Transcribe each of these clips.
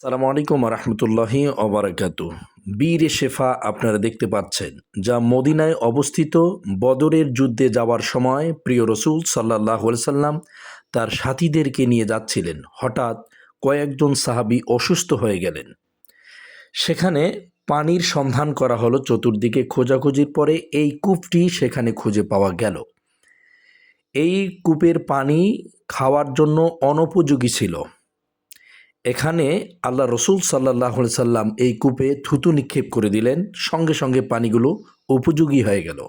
সালামু আলাইকুম রহমতুল্লাহি অবরাকাতু। বীর শেফা আপনারা দেখতে পাচ্ছেন, যা মদিনায় অবস্থিত। বদরের যুদ্ধে যাওয়ার সময় প্রিয় রসুল সাল্লাহ সাল্লাম তার সাথীদেরকে নিয়ে যাচ্ছিলেন। হঠাৎ কয়েকজন সাহাবী অসুস্থ হয়ে গেলেন। সেখানে পানির সন্ধান করা হলো, চতুর্দিকে খোঁজাখুঁজির পরে এই কূপটি সেখানে খুঁজে পাওয়া গেল। এই কূপের পানি খাওয়ার জন্য অনুপযোগী ছিল। এখানে আল্লাহ রসুল সাল্লাহ সাল্লাম এই কূপে থুতু নিক্ষেপ করে দিলেন, সঙ্গে সঙ্গে পানিগুলো উপযোগী হয়ে গেল।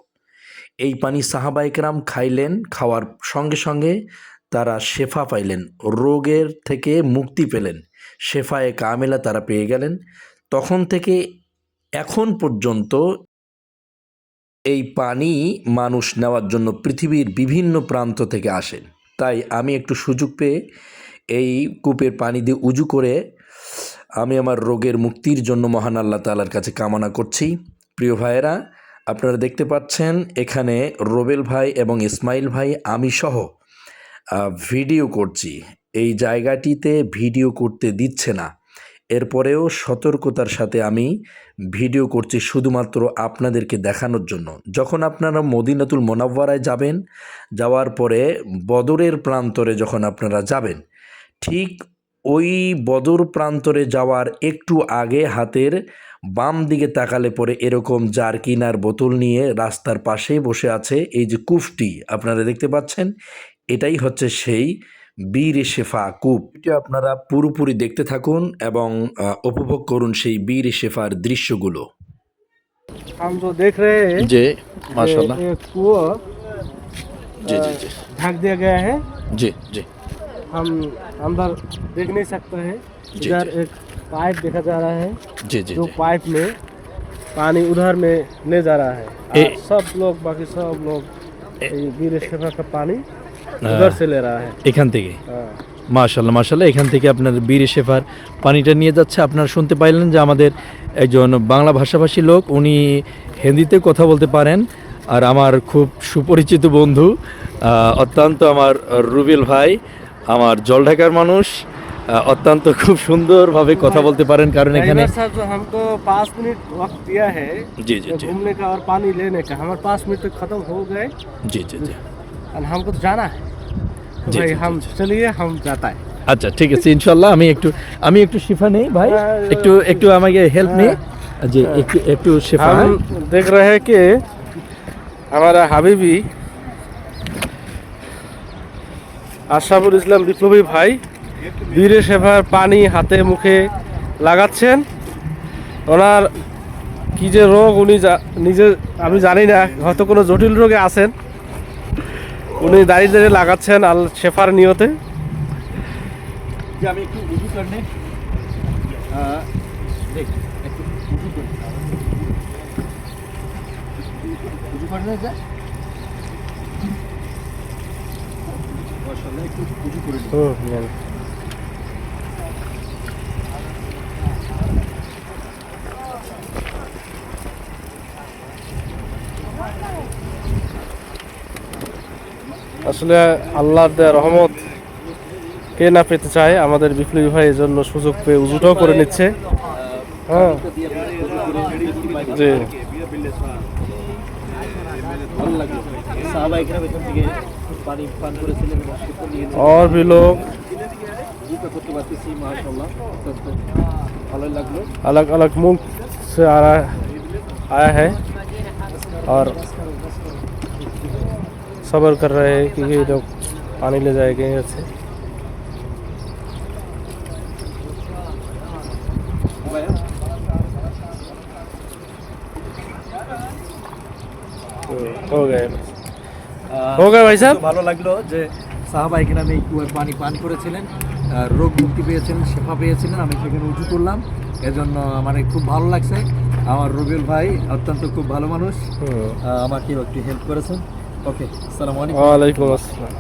এই পানি সাহাবা একরাম খাইলেন, খাওয়ার সঙ্গে সঙ্গে তারা শেফা পাইলেন, রোগের থেকে মুক্তি পেলেন, শেফায়ে কামেলা তারা পেয়ে গেলেন। তখন থেকে এখন পর্যন্ত এই পানি মানুষ নেওয়ার জন্য পৃথিবীর বিভিন্ন প্রান্ত থেকে আসেন। তাই আমি একটু সুযোগ পেয়ে এই কূপের পানি দিয়ে উজু করে আমি আমার রোগের মুক্তির জন্য মহান আল্লাহ তাআলার কাছে কামনা করছি। প্রিয় ভাইয়েরা, আপনারা দেখতে পাচ্ছেন এখানে রোবেল ভাই এবং ইসমাইল ভাই আমি সহ ভিডিও করছি। এই জায়গাটিতে ভিডিও করতে দিচ্ছে না, এরপরেও সতর্কতার সাথে আমি ভিডিও করছি শুধুমাত্র আপনাদেরকে দেখানোর জন্য। যখন আপনারা মদিনাতুল মুনাওয়ারায় যাবেন, যাওয়ার পরে বদরের প্রান্তরে যখন আপনারা যাবেন, ঠিক ওই বদর প্রান্তরে যাওয়ার একটু আগে হাতের বাম দিকে তাকালে পরে এরকম জারকিনার বোতল নিয়ে রাস্তার পাশেই বসে আছে এই যে কূপটি আপনারা দেখতে পাচ্ছেন, এটাই হচ্ছে সেই বীর শেফা কূপ। এটি আপনারা পুরোপুরি দেখতে থাকুন এবং উপভোগ করুন সেই বীর শেফার দৃশ্যগুলো। हम जो देख रहे हैं जी माशाल्लाह। ये कुआं जी जी जी ढक दिया गया है। जी जी हम अंदर देख नहीं सकते हैं। जी, इधर जी। एक पाइप देखा जा रहा है, जी जी जो जी पाइप में पानी उधर में ले जा रहा है। ए- और सब लोग बाकी सब लोग ये वीर शेफा का पानी उधर से ले रहा है। এখান থেকে हाँ। মাশাল্লাহ মাশাল্লাহ, এখান থেকে আপনার বীর শেফার পানিটা নিয়ে যাচ্ছে। আপনারা শুনতে পাইলেন যে আমাদের একজন বাংলা ভাষাভাষী লোক, উনি হিন্দিতে কথা বলতে পারেন। আর আমার খুব সুপরিচিত বন্ধু, অত্যন্ত আমার রুবেল ভাই, আমার জলঢাকার মানুষ, অত্যন্ত খুব সুন্দরভাবে কথা বলতে পারেন। কারণ এখানে ड्राइवर साहब जो हमको 5 मिनट वक्त दिया है जी जी जी घूमने का और पानी लेने का, हमारे 5 मिनट तक खत्म हो गए जी जी जी और हमको तो जाना है। तो जी, भाई जी, हम जी। चलिए, हम जाता है। আচ্ছা ঠিক আছে, ইনশাল্লাহ আমি একটু শিফা নেই ভাই, একটু আমাকে হেল্প নেই যে একটু শিফা। हम देख रहे हैं कि हमारा হাবিবি আশরাফুল ইসলাম বিপ্লবী ভাই বীর শেফার পানি হাতে মুখে লাগাচ্ছেন। ওনার কি যে রোগ উনি নিজে আমি জানি না, হয়তো কোনো জটিল রোগে আছেন। উনি দাঁড়িয়ে দাঁড়িয়ে লাগাচ্ছেন আল শেফার নিয়তে। আমি একটু উজু করনে দেখ একটু উজু করি, উজু করনে যা মাশাআল্লাহ, একটু উজু করে নিই। আসলে আল্লাহর দেয়া রহমত কে না পেতে চায়। আমাদের বিপ্লবী ভাই এর জন্য সুযোগ পেয়ে উজুটাও করে নিচ্ছে। হ্যাঁ জি, ভালো লাগলো। সাহাবা একরাম এখান থেকে পানি পান করেছিলেন এবং সুস্থ নিয়ে और भी लोग উজুটা করতে পারতেছি। মাশাআল্লাহ, অত্যন্ত ভালো লাগলো। अलग अलग मुल्क से आया है और सब्र कर रहे हैं कि ये लोग पानी ले जाएंगे यहाँ से। हो गए भाई साहब। ভালো লাগলো যে সাহাবা একরাম এই কুয়ার পানি পান করেছিলেন, রোগ মুক্তি পেয়েছিলেন, শেফা পেয়েছিলেন। আমি সেখানে উজু করলাম, এজন্য আমার খুব ভালো লাগছে। আমার রুবেল ভাই অত্যন্ত খুব ভালো মানুষ, আমাকে একটু হেল্প করেছেন। ওকে, আসসালামু আলাইকুম। वालेकुम अस्सलाम।